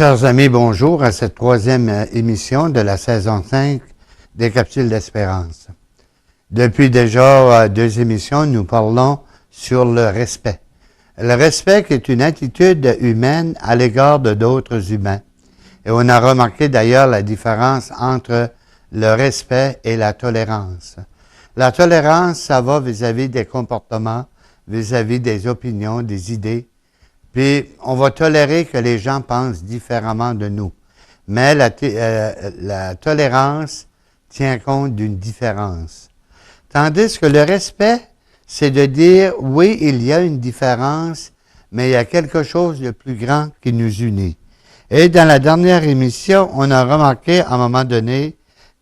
Chers amis, bonjour à cette troisième émission de la saison 5 des Capsules d'Espérance. Depuis déjà 2 émissions, nous parlons sur le respect. Le respect qui est une attitude humaine à l'égard de d'autres humains. Et on a remarqué d'ailleurs la différence entre le respect et la tolérance. La tolérance, ça va vis-à-vis des comportements, vis-à-vis des opinions, des idées. Puis, on va tolérer que les gens pensent différemment de nous. Mais la tolérance tient compte d'une différence. Tandis que le respect, c'est de dire, oui, il y a une différence, mais il y a quelque chose de plus grand qui nous unit. Et dans la dernière émission, on a remarqué à un moment donné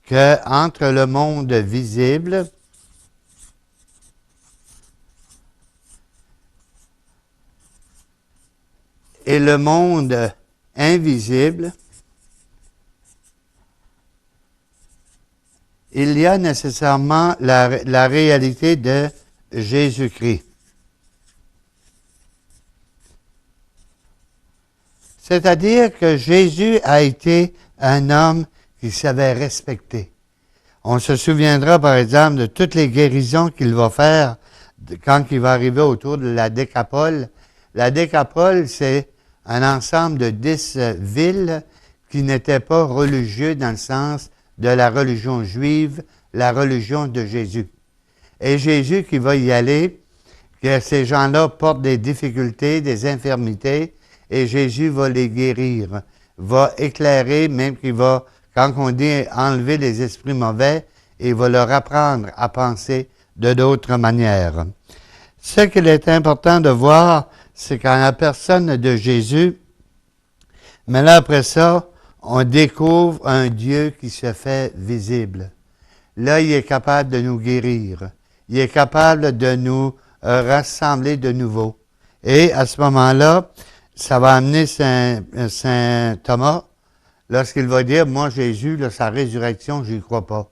qu'entre le monde visible et le monde invisible, il y a nécessairement la réalité de Jésus-Christ. C'est-à-dire que Jésus a été un homme qui savait respecter. On se souviendra, par exemple, de toutes les guérisons qu'il va faire quand il va arriver autour de la Décapole. La Décapole, c'est un ensemble de 10 villes qui n'étaient pas religieux dans le sens de la religion juive, la religion de Jésus. Et Jésus qui va y aller, que ces gens-là portent des difficultés, des infirmités, et Jésus va les guérir, va éclairer, même qu'il va, quand on dit enlever les esprits mauvais, il va leur apprendre à penser de d'autres manières. Ce qu'il est important de voir, c'est qu'en la personne de Jésus, mais là après ça, on découvre un Dieu qui se fait visible. Là, il est capable de nous guérir. Il est capable de nous rassembler de nouveau. Et à ce moment-là, ça va amener Saint Thomas, lorsqu'il va dire, moi Jésus, là, sa résurrection, je n'y crois pas.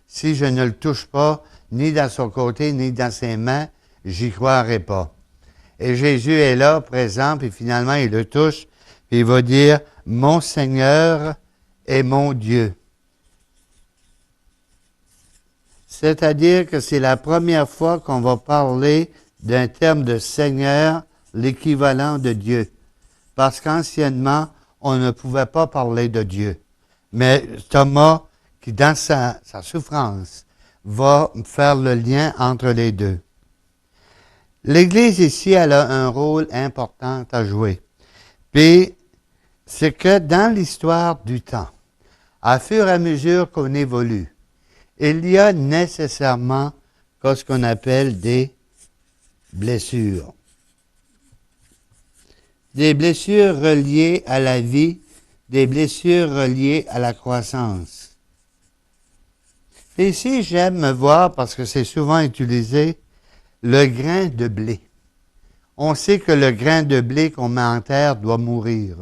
Si je ne le touche pas, ni dans son côté, ni dans ses mains, j'y croirai pas. Et Jésus est là, présent, puis finalement, il le touche, puis il va dire, mon Seigneur et mon Dieu. C'est-à-dire que c'est la première fois qu'on va parler d'un terme de Seigneur, l'équivalent de Dieu. Parce qu'anciennement, on ne pouvait pas parler de Dieu. Mais Thomas, qui dans sa souffrance, va faire le lien entre les deux. L'Église ici, elle a un rôle important à jouer. Puis, c'est que dans l'histoire du temps, à fur et à mesure qu'on évolue, il y a nécessairement ce qu'on appelle des blessures. Des blessures reliées à la vie, des blessures reliées à la croissance. Et ici, j'aime voir, parce que c'est souvent utilisé, le grain de blé. On sait que le grain de blé qu'on met en terre doit mourir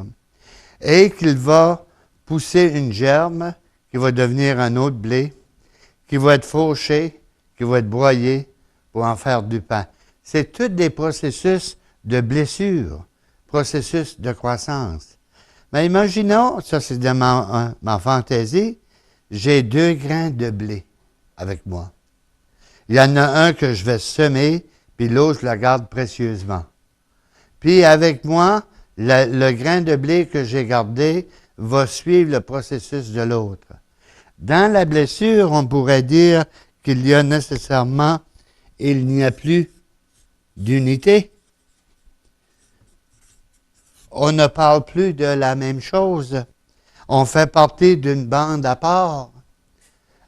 et qu'il va pousser une germe qui va devenir un autre blé, qui va être fauché, qui va être broyé pour en faire du pain. C'est tous des processus de blessure, processus de croissance. Mais imaginons, ça c'est de ma fantaisie, j'ai 2 grains de blé avec moi. Il y en a un que je vais semer, puis l'autre, je le garde précieusement. Puis avec moi, le grain de blé que j'ai gardé va suivre le processus de l'autre. Dans la blessure, on pourrait dire qu'il y a nécessairement, il n'y a plus d'unité. On ne parle plus de la même chose. On fait partie d'une bande à part.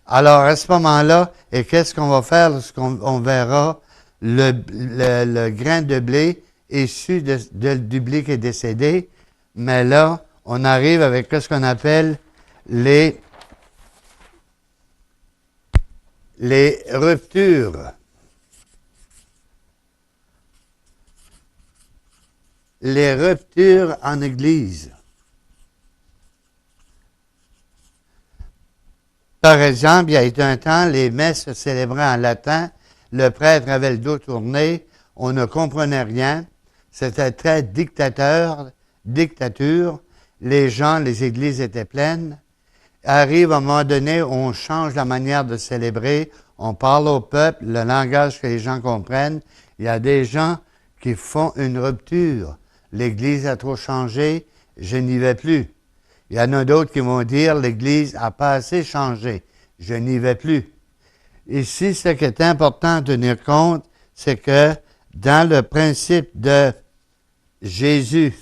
Alors, à ce moment-là, et qu'est-ce qu'on va faire lorsqu'on verra le grain de blé issu du blé qui est décédé? Mais là, on arrive avec ce qu'on appelle les ruptures. Les ruptures en Église. Par exemple, il y a eu un temps, les messes se célébraient en latin, le prêtre avait le dos tourné, on ne comprenait rien, c'était très dictature, les gens, les églises étaient pleines. Arrive à un moment donné où on change la manière de célébrer, on parle au peuple, le langage que les gens comprennent. Il y a des gens qui font une rupture. L'Église a trop changé, je n'y vais plus. Il y en a d'autres qui vont dire, l'Église a pas assez changé, je n'y vais plus. Ici, ce qui est important de tenir compte, c'est que dans le principe de Jésus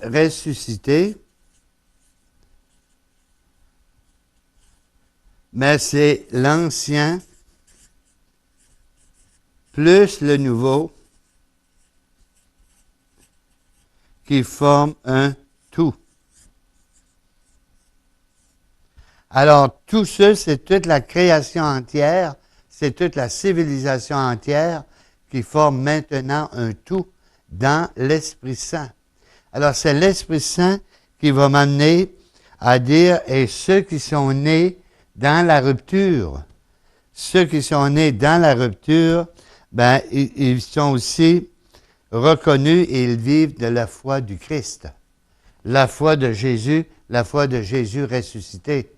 ressuscité, mais c'est l'ancien plus le nouveau qui forment un tout. Alors, tout ça, c'est toute la création entière, c'est toute la civilisation entière qui forme maintenant un tout dans l'Esprit Saint. Alors, c'est l'Esprit Saint qui va m'amener à dire, et ceux qui sont nés dans la rupture, ceux qui sont nés dans la rupture, ben, ils sont aussi reconnus et ils vivent de la foi du Christ. La foi de Jésus ressuscité.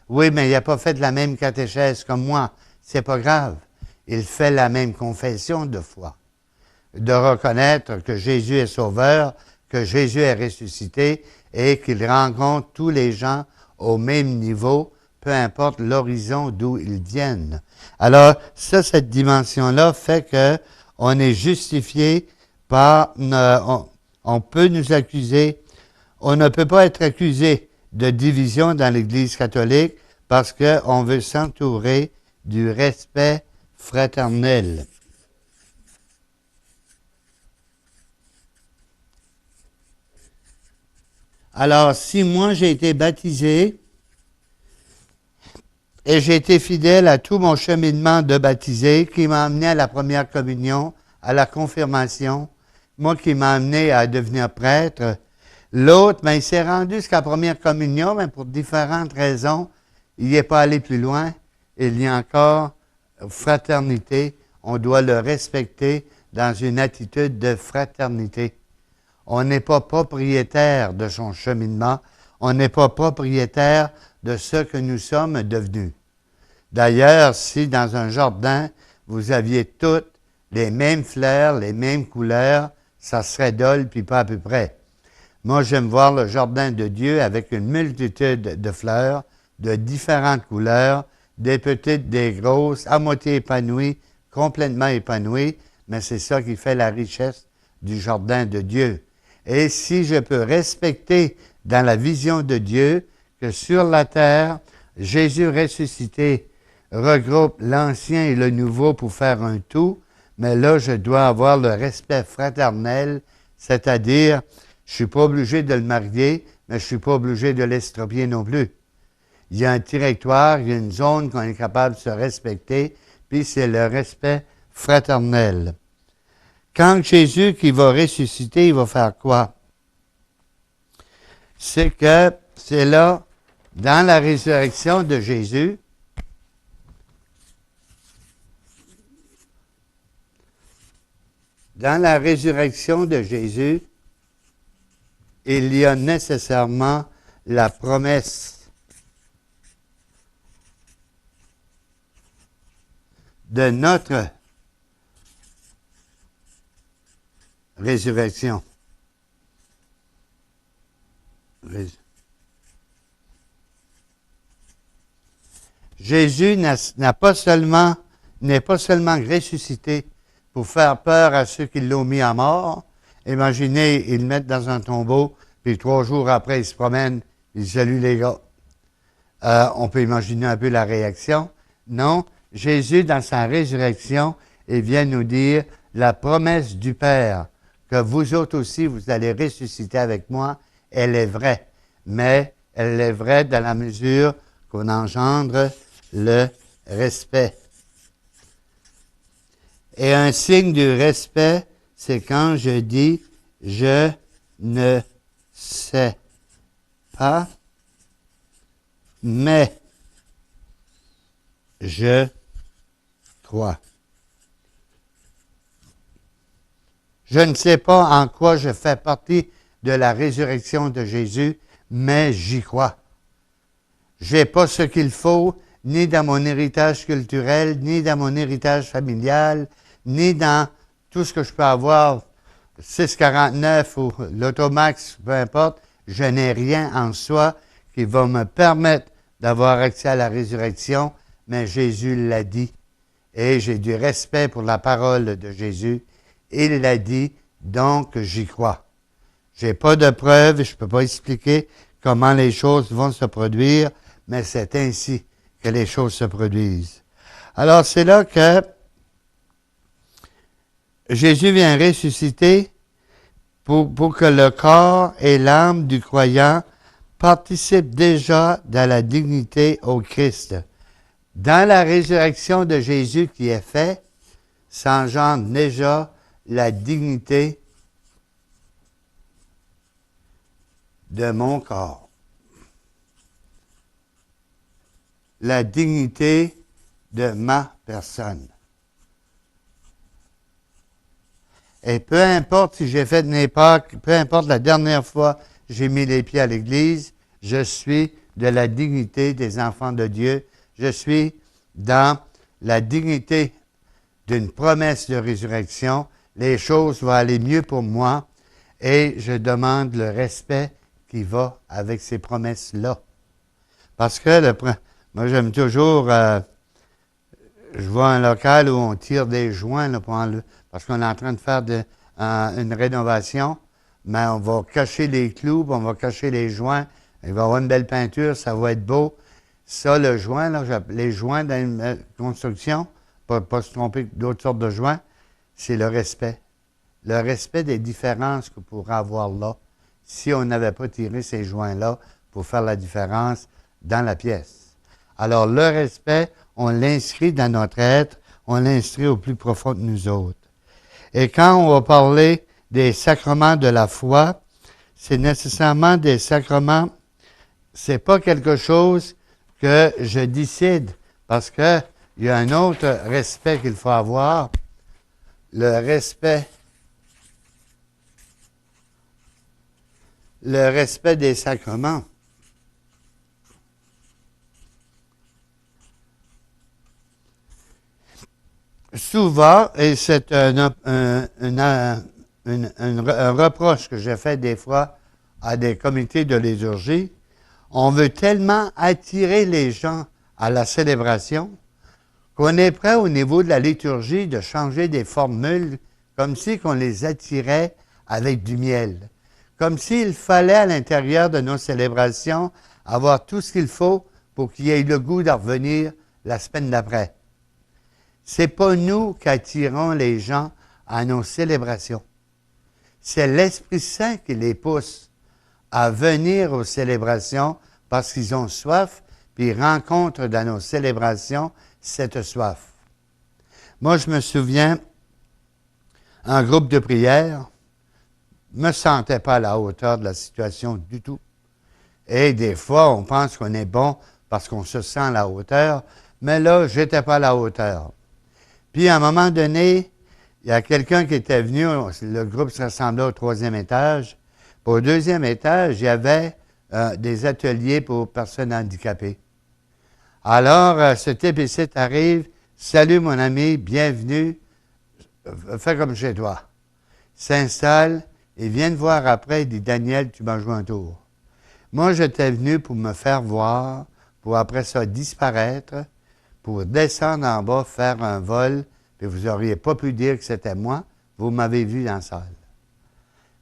Oui, mais il n'a pas fait la même catéchèse comme moi. C'est pas grave. Il fait la même confession de foi. De reconnaître que Jésus est sauveur, que Jésus est ressuscité et qu'il rencontre tous les gens au même niveau, peu importe l'horizon d'où ils viennent. Alors, ça, cette dimension-là fait que on est justifié par... on peut nous accuser. On ne peut pas être accusé de division dans l'Église catholique parce qu'on veut s'entourer du respect fraternel. Alors, si moi j'ai été baptisé et j'ai été fidèle à tout mon cheminement de baptisé qui m'a amené à la première communion, à la confirmation, moi qui m'a amené à devenir prêtre, l'autre, il s'est rendu jusqu'à la première communion, mais pour différentes raisons, il n'est pas allé plus loin. Il y a encore fraternité. On doit le respecter dans une attitude de fraternité. On n'est pas propriétaire de son cheminement. On n'est pas propriétaire de ce que nous sommes devenus. D'ailleurs, si dans un jardin, vous aviez toutes les mêmes fleurs, les mêmes couleurs, ça serait dole puis pas à peu près. Moi, j'aime voir le jardin de Dieu avec une multitude de fleurs de différentes couleurs, des petites, des grosses, à moitié épanouies, complètement épanouies, mais c'est ça qui fait la richesse du jardin de Dieu. Et si je peux respecter dans la vision de Dieu que sur la terre, Jésus ressuscité regroupe l'ancien et le nouveau pour faire un tout, mais là, je dois avoir le respect fraternel, c'est-à-dire, je ne suis pas obligé de le marier, mais je ne suis pas obligé de l'estropier non plus. Il y a un territoire, il y a une zone qu'on est capable de se respecter, puis c'est le respect fraternel. Quand Jésus qui va ressusciter, il va faire quoi? C'est que c'est là, dans la résurrection de Jésus, il y a nécessairement la promesse de notre résurrection. Jésus n'est pas seulement ressuscité pour faire peur à ceux qui l'ont mis à mort. Imaginez, ils le mettent dans un tombeau, puis 3 jours après, ils se promènent, ils saluent les gars. On peut imaginer un peu la réaction. Non, Jésus, dans sa résurrection, il vient nous dire la promesse du Père, que vous autres aussi, vous allez ressusciter avec moi, elle est vraie. Mais elle est vraie dans la mesure qu'on engendre le respect. Et un signe du respect, c'est quand je dis « je ne sais pas », mais je crois. Je ne sais pas en quoi je fais partie de la résurrection de Jésus, mais j'y crois. Je n'ai pas ce qu'il faut, ni dans mon héritage culturel, ni dans mon héritage familial, ni dans tout ce que je peux avoir, 649 ou l'Automax, peu importe. Je n'ai rien en soi qui va me permettre d'avoir accès à la résurrection, mais Jésus l'a dit. Et j'ai du respect pour la parole de Jésus. Il l'a dit, donc j'y crois. Je n'ai pas de preuves, je ne peux pas expliquer comment les choses vont se produire, mais c'est ainsi que les choses se produisent. Alors c'est là que Jésus vient ressusciter pour que le corps et l'âme du croyant participent déjà de la dignité au Christ. Dans la résurrection de Jésus qui est faite, s'engendre déjà la dignité de mon corps. La dignité de ma personne. Et peu importe si j'ai fait une époque, peu importe la dernière fois que j'ai mis les pieds à l'Église, je suis de la dignité des enfants de Dieu. Je suis dans la dignité d'une promesse de résurrection. Les choses vont aller mieux pour moi et je demande le respect qui va avec ces promesses-là. Parce que moi, j'aime toujours, je vois un local où on tire des joints là, parce qu'on est en train de faire une rénovation, mais on va cacher les clous, on va cacher les joints, il va y avoir une belle peinture, ça va être beau. Ça, le joint, là, les joints dans une construction, pas se tromper d'autres sortes de joints, c'est le respect. Le respect des différences qu'on pourrait avoir là, si on n'avait pas tiré ces joints-là pour faire la différence dans la pièce. Alors, le respect, on l'inscrit dans notre être, on l'inscrit au plus profond de nous autres. Et quand on va parler des sacrements de la foi, c'est nécessairement des sacrements, c'est pas quelque chose que je décide, parce qu'il y a un autre respect qu'il faut avoir, le respect des sacrements. Souvent, et c'est un reproche que j'ai fait des fois à des comités de liturgie, on veut tellement attirer les gens à la célébration qu'on est prêt au niveau de la liturgie de changer des formules comme si qu'on les attirait avec du miel. Comme s'il fallait à l'intérieur de nos célébrations avoir tout ce qu'il faut pour qu'il y ait le goût d'en revenir la semaine d'après. Ce n'est pas nous qui attirons les gens à nos célébrations. C'est l'Esprit Saint qui les pousse à venir aux célébrations parce qu'ils ont soif, puis ils rencontrent dans nos célébrations cette soif. Moi, je me souviens, un groupe de prière ne me sentait pas à la hauteur de la situation du tout. Et des fois, on pense qu'on est bon parce qu'on se sent à la hauteur, mais là, je n'étais pas à la hauteur. Puis, à un moment donné, il y a quelqu'un qui était venu, le groupe se rassemblait au 3e étage. Puis au 2e étage, il y avait des ateliers pour personnes handicapées. Alors, ce type ici arrive, « Salut mon ami, bienvenue, fais comme chez toi. » S'installe, et vient de voir après, il dit, « Daniel, tu m'as joué un tour. » Moi, j'étais venu pour me faire voir, pour après ça disparaître, pour descendre en bas, faire un vol, puis vous n'auriez pas pu dire que c'était moi, vous m'avez vu dans la salle.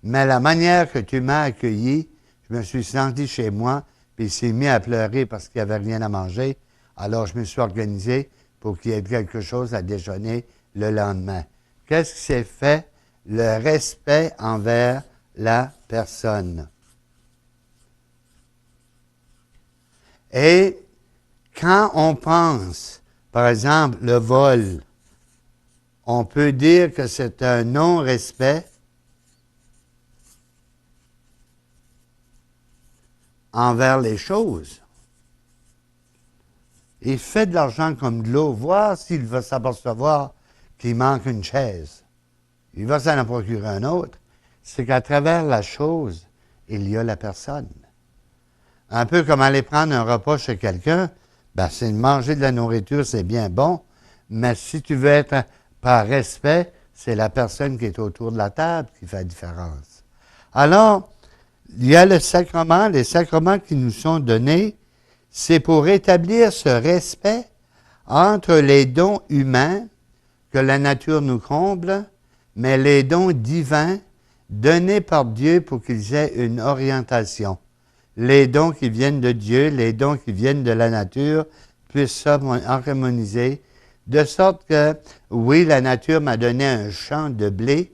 Mais la manière que tu m'as accueilli, je me suis senti chez moi, puis il s'est mis à pleurer parce qu'il n'y avait rien à manger. Alors, je me suis organisé pour qu'il y ait quelque chose à déjeuner le lendemain. Qu'est-ce qui s'est fait? Le respect envers la personne. Et quand on pense, par exemple, le vol, on peut dire que c'est un non-respect envers les choses. Il fait de l'argent comme de l'eau, voir s'il va s'apercevoir qu'il manque une chaise. il va s'en procurer un autre. C'est qu'à travers la chose, il y a la personne. Un peu comme aller prendre un repas chez quelqu'un, ben c'est de manger de la nourriture, c'est bien bon, mais si tu veux être par respect, c'est la personne qui est autour de la table qui fait la différence. Alors, il y a le sacrement, les sacrements qui nous sont donnés, c'est pour établir ce respect entre les dons humains que la nature nous comble, mais les dons divins donnés par Dieu pour qu'ils aient une orientation. Les dons qui viennent de Dieu, les dons qui viennent de la nature, puissent harmoniser, de sorte que, oui, la nature m'a donné un champ de blé,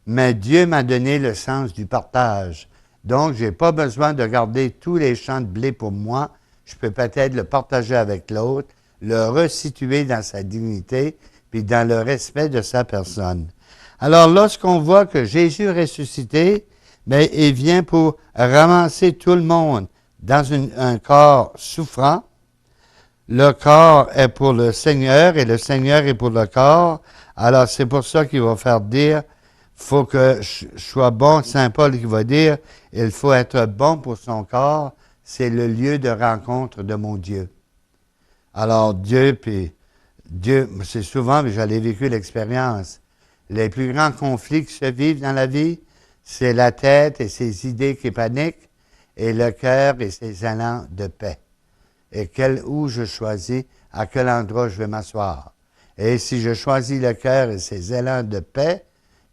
mais Dieu m'a donné le sens du partage. Donc, je n'ai pas besoin de garder tous les champs de blé pour moi. Je peux peut-être le partager avec l'autre, le resituer dans sa dignité, puis dans le respect de sa personne. Alors, lorsqu'on voit que Jésus ressuscité, bien, il vient pour ramasser tout le monde dans un corps souffrant. Le corps est pour le Seigneur et le Seigneur est pour le corps. Alors, c'est pour ça qu'il va faire dire, faut que je sois bon, Saint Paul qui va dire, il faut être bon pour son corps, c'est le lieu de rencontre de mon Dieu. Alors, Dieu, c'est souvent, mais j'en ai vécu l'expérience, les plus grands conflits qui se vivent dans la vie, c'est la tête et ses idées qui paniquent, et le cœur et ses élans de paix. Et où je choisis, à quel endroit je vais m'asseoir. Et si je choisis le cœur et ses élans de paix,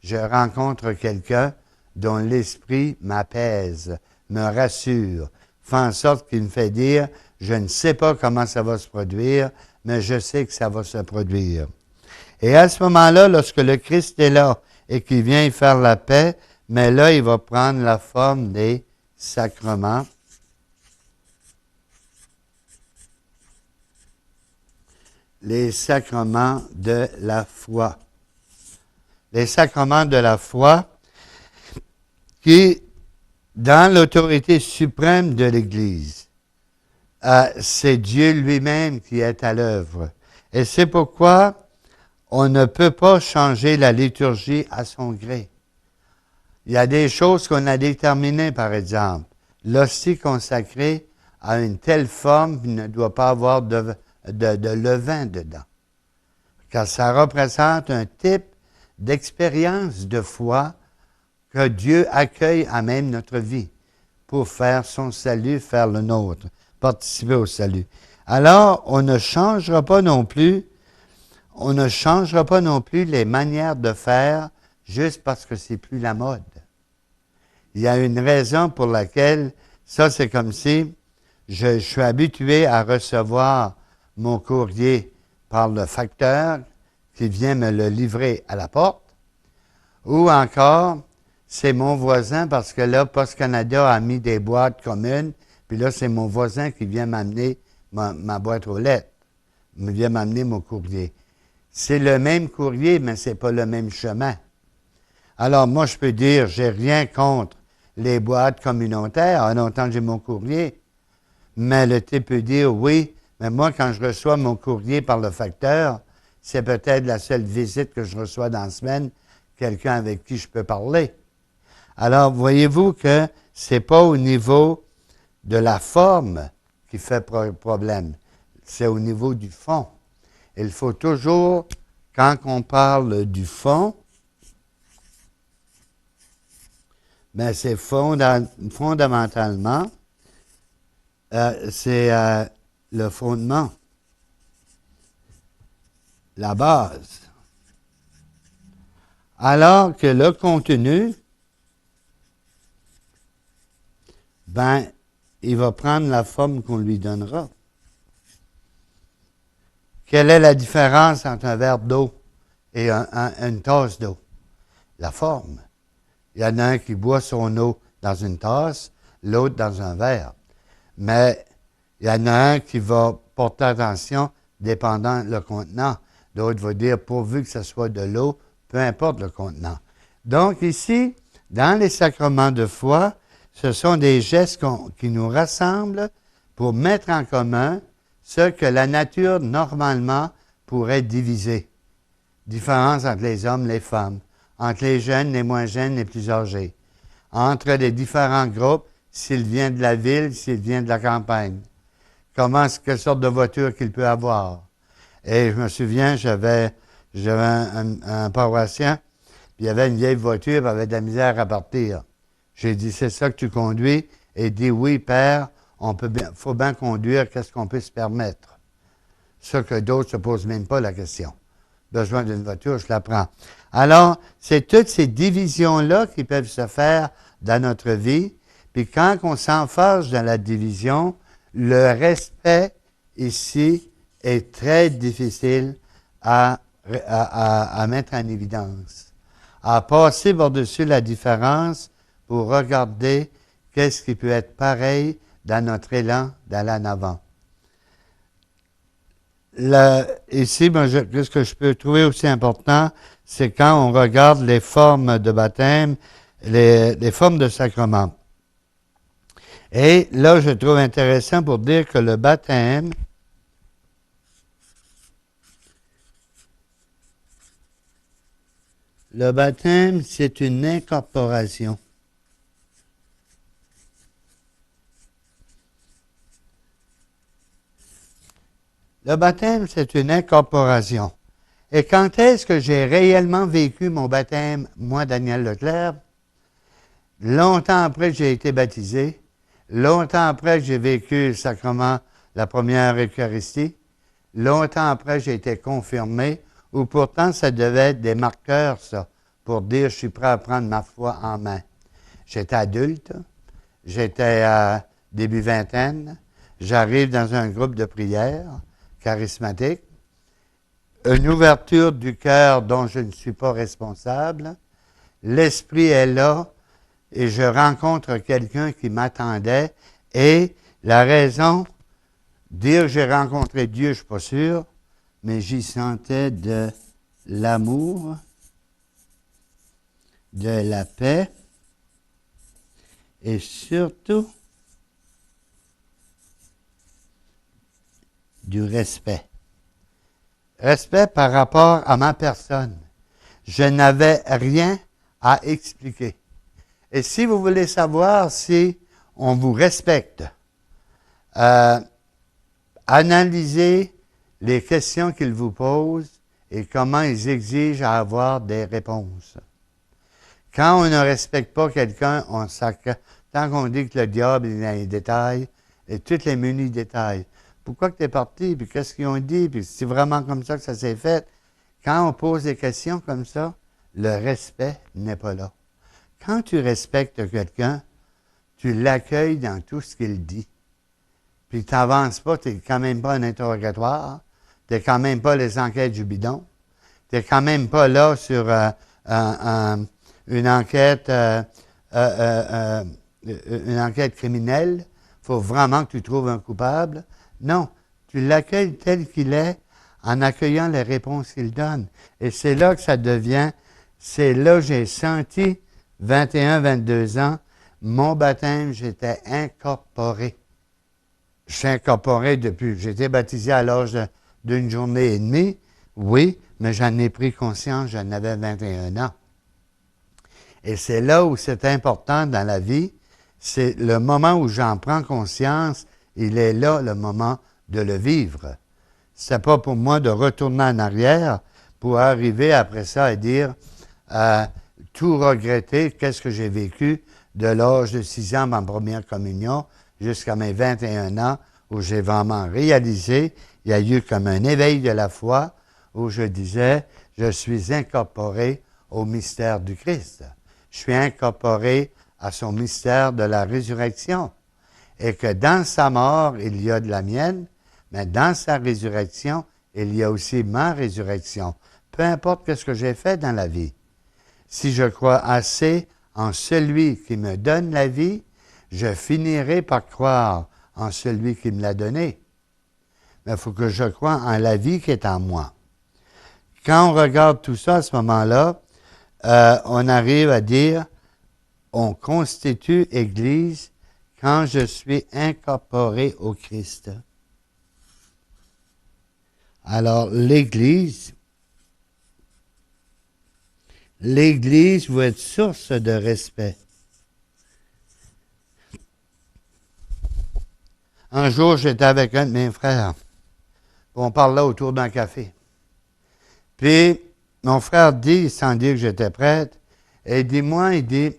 je rencontre quelqu'un dont l'esprit m'apaise, me rassure, fait en sorte qu'il me fait dire, je ne sais pas comment ça va se produire, mais je sais que ça va se produire. Et à ce moment-là, lorsque le Christ est là et qu'il vient y faire la paix, mais là, il va prendre la forme des sacrements. Les sacrements de la foi. Les sacrements de la foi qui, dans l'autorité suprême de l'Église, c'est Dieu lui-même qui est à l'œuvre. Et c'est pourquoi on ne peut pas changer la liturgie à son gré. Il y a des choses qu'on a déterminées, par exemple. L'hostie consacrée a une telle forme qu'il ne doit pas avoir de levain dedans. Car ça représente un type d'expérience de foi que Dieu accueille à même notre vie pour faire son salut, faire le nôtre, participer au salut. Alors, on ne changera pas non plus les manières de faire juste parce que c'est plus la mode. Il y a une raison pour laquelle, ça c'est comme si je suis habitué à recevoir mon courrier par le facteur qui vient me le livrer à la porte, ou encore, c'est mon voisin parce que là, Post Canada a mis des boîtes communes, puis là, c'est mon voisin qui vient m'amener ma boîte aux lettres, vient m'amener mon courrier. C'est le même courrier, mais ce n'est pas le même chemin. Alors, moi, je peux dire, j'ai rien contre les boîtes communautaires, en longtemps que j'ai mon courrier, mais le type peut dire, oui, mais moi, quand je reçois mon courrier par le facteur, c'est peut-être la seule visite que je reçois dans la semaine, quelqu'un avec qui je peux parler. Alors, voyez-vous que ce n'est pas au niveau de la forme qui fait problème, c'est au niveau du fond. Il faut toujours, quand on parle du fond, mais c'est fondamentalement, c'est le fondement, la base. Alors que le contenu, ben, il va prendre la forme qu'on lui donnera. Quelle est la différence entre un verre d'eau et une tasse d'eau? La forme. Il y en a un qui boit son eau dans une tasse, l'autre dans un verre. Mais il y en a un qui va porter attention dépendant le contenant. L'autre va dire pourvu que ce soit de l'eau, peu importe le contenant. Donc ici, dans les sacrements de foi, ce sont des gestes qui nous rassemblent pour mettre en commun ce que la nature, normalement, pourrait diviser. Différence entre les hommes et les femmes, entre les jeunes, les moins jeunes, les plus âgés, entre les différents groupes, s'il vient de la ville, s'il vient de la campagne, quelle sorte de voiture qu'il peut avoir. Et je me souviens, j'avais un paroissien, puis il y avait une vieille voiture, puis il avait de la misère à partir. J'ai dit, c'est ça que tu conduis? Et il dit, oui, père, faut bien conduire, qu'est-ce qu'on peut se permettre? Ça que d'autres ne se posent même pas la question. Besoin d'une voiture, je la prends. Alors, c'est toutes ces divisions-là qui peuvent se faire dans notre vie. Puis quand on s'enfarge dans la division, le respect ici est très difficile à mettre en évidence. À passer par-dessus la différence pour regarder qu'est-ce qui peut être pareil dans notre élan d'aller en avant. Ici, ce que je peux trouver aussi important, c'est quand on regarde les formes de baptême, les formes de sacrement. Et là, je trouve intéressant pour dire que le baptême, c'est une incorporation. Le baptême, c'est une incorporation. Et quand est-ce que j'ai réellement vécu mon baptême, moi, Daniel Leclerc? Longtemps après que j'ai été baptisé, longtemps après que j'ai vécu le sacrement, la première Eucharistie, longtemps après que j'ai été confirmé, ou pourtant ça devait être des marqueurs, ça, pour dire je suis prêt à prendre ma foi en main. J'étais adulte, j'étais à début vingtaine, j'arrive dans un groupe de prière charismatique, une ouverture du cœur dont je ne suis pas responsable, l'esprit est là, et je rencontre quelqu'un qui m'attendait, et la raison, dire que j'ai rencontré Dieu, je ne suis pas sûr, mais j'y sentais de l'amour, de la paix, et surtout du respect. Respect par rapport à ma personne. Je n'avais rien à expliquer. Et si vous voulez savoir si on vous respecte, analysez les questions qu'ils vous posent et comment ils exigent à avoir des réponses. Quand on ne respecte pas quelqu'un, tant qu'on dit que le diable est dans les détails, et tous les menus détails. Pourquoi que tu es parti, puis qu'est-ce qu'ils ont dit, puis c'est vraiment comme ça que ça s'est fait. Quand on pose des questions comme ça, le respect n'est pas là. Quand tu respectes quelqu'un, tu l'accueilles dans tout ce qu'il dit. Puis tu n'avances pas, tu n'es quand même pas un interrogatoire, tu n'es quand même pas les enquêtes du bidon, tu n'es quand même pas là sur une enquête criminelle. Il faut vraiment que tu trouves un coupable. Non, tu l'accueilles tel qu'il est en accueillant les réponses qu'il donne. Et c'est là que ça devient, c'est là que j'ai senti, 21, 22 ans, mon baptême, j'étais incorporé. Je suis incorporé depuis, j'ai été baptisé à l'âge d'une journée et demie, oui, mais j'en ai pris conscience, j'en avais 21 ans. Et c'est là où c'est important dans la vie, c'est le moment où j'en prends conscience, il est là le moment de le vivre. Ce n'est pas pour moi de retourner en arrière pour arriver après ça et dire tout regretter, qu'est-ce que j'ai vécu de l'âge de 6 ans, ma première communion, jusqu'à mes 21 ans, où j'ai vraiment réalisé, il y a eu comme un éveil de la foi, où je disais, je suis incorporé au mystère du Christ. Je suis incorporé à son mystère de la résurrection. Et que dans sa mort, il y a de la mienne, mais dans sa résurrection, il y a aussi ma résurrection. Peu importe ce que j'ai fait dans la vie. Si je crois assez en celui qui me donne la vie, je finirai par croire en celui qui me l'a donné. Mais il faut que je croie en la vie qui est en moi. Quand on regarde tout ça à ce moment-là, on arrive à dire, on constitue Église quand je suis incorporé au Christ. Alors, l'Église, l'Église veut être source de respect. Un jour, j'étais avec un de mes frères. On parlait autour d'un café. Puis, mon frère dit, sans dire que j'étais prêtre, il dit,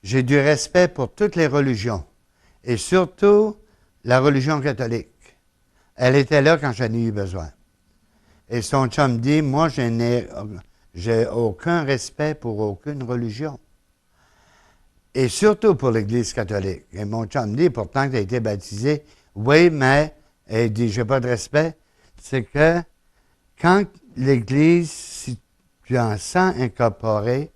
j'ai du respect pour toutes les religions, et surtout la religion catholique. Elle était là quand j'en ai eu besoin. Et son chum dit, moi, j'ai aucun respect pour aucune religion. Et surtout pour l'Église catholique. Et mon chum dit, pourtant que tu as été baptisé, oui, mais, il dit, j'ai pas de respect. C'est que quand l'Église, si tu en sens incorporé,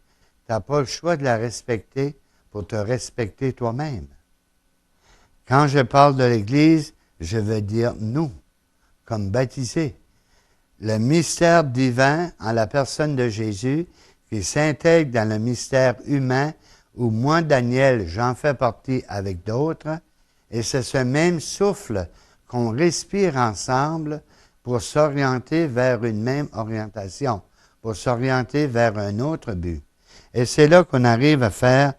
tu n'as pas le choix de la respecter pour te respecter toi-même. Quand je parle de l'Église, je veux dire nous, comme baptisés. Le mystère divin en la personne de Jésus qui s'intègre dans le mystère humain où moi, Daniel, j'en fais partie avec d'autres, et c'est ce même souffle qu'on respire ensemble pour s'orienter vers une même orientation, pour s'orienter vers un autre but. Et c'est là qu'on arrive à faire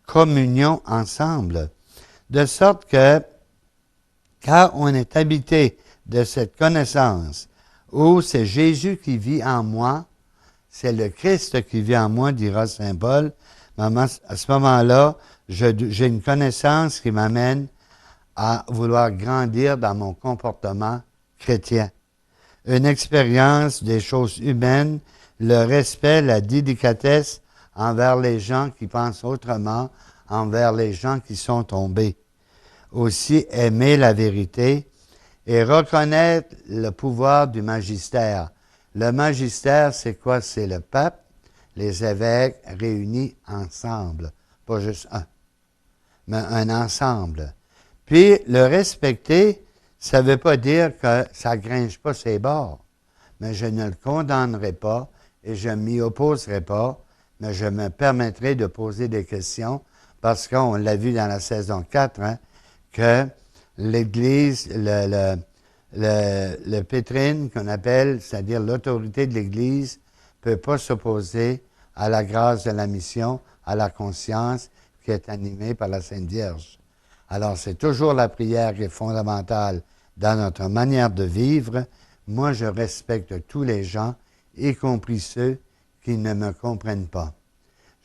communion ensemble. De sorte que, quand on est habité de cette connaissance, où c'est Jésus qui vit en moi, c'est le Christ qui vit en moi, dira saint Paul, à ce moment-là, j'ai une connaissance qui m'amène à vouloir grandir dans mon comportement chrétien. Une expérience des choses humaines, le respect, la délicatesse envers les gens qui pensent autrement, envers les gens qui sont tombés. Aussi aimer la vérité et reconnaître le pouvoir du magistère. Le magistère, c'est quoi? C'est le pape, les évêques réunis ensemble. Pas juste un, mais un ensemble. Puis, le respecter, ça ne veut pas dire que ça ne gringe pas ses bords. Mais je ne le condamnerai pas et je ne m'y opposerai pas, mais je me permettrai de poser des questions parce qu'on l'a vu dans la saison 4, que l'Église, le pétrine qu'on appelle, c'est-à-dire l'autorité de l'Église, ne peut pas s'opposer à la grâce de la mission, à la conscience qui est animée par la Sainte Vierge. Alors, c'est toujours la prière qui est fondamentale dans notre manière de vivre. Moi, je respecte tous les gens, y compris ceux qui ne me comprennent pas.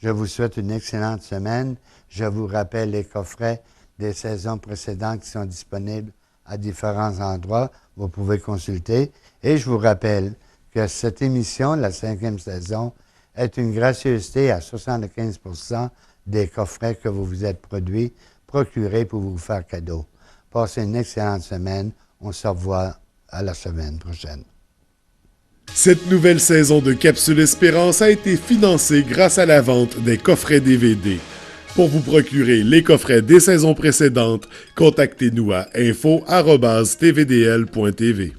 Je vous souhaite une excellente semaine. Je vous rappelle les coffrets des saisons précédentes qui sont disponibles à différents endroits. Vous pouvez consulter. Et je vous rappelle que cette émission, la 5e saison, est une gracieuseté à 75% des coffrets que vous vous êtes procurés pour vous faire cadeau. Passez une excellente semaine. On se revoit à la semaine prochaine. Cette nouvelle saison de Capsule Espérance a été financée grâce à la vente des coffrets DVD. Pour vous procurer les coffrets des saisons précédentes, contactez-nous à info@tvdl.tv.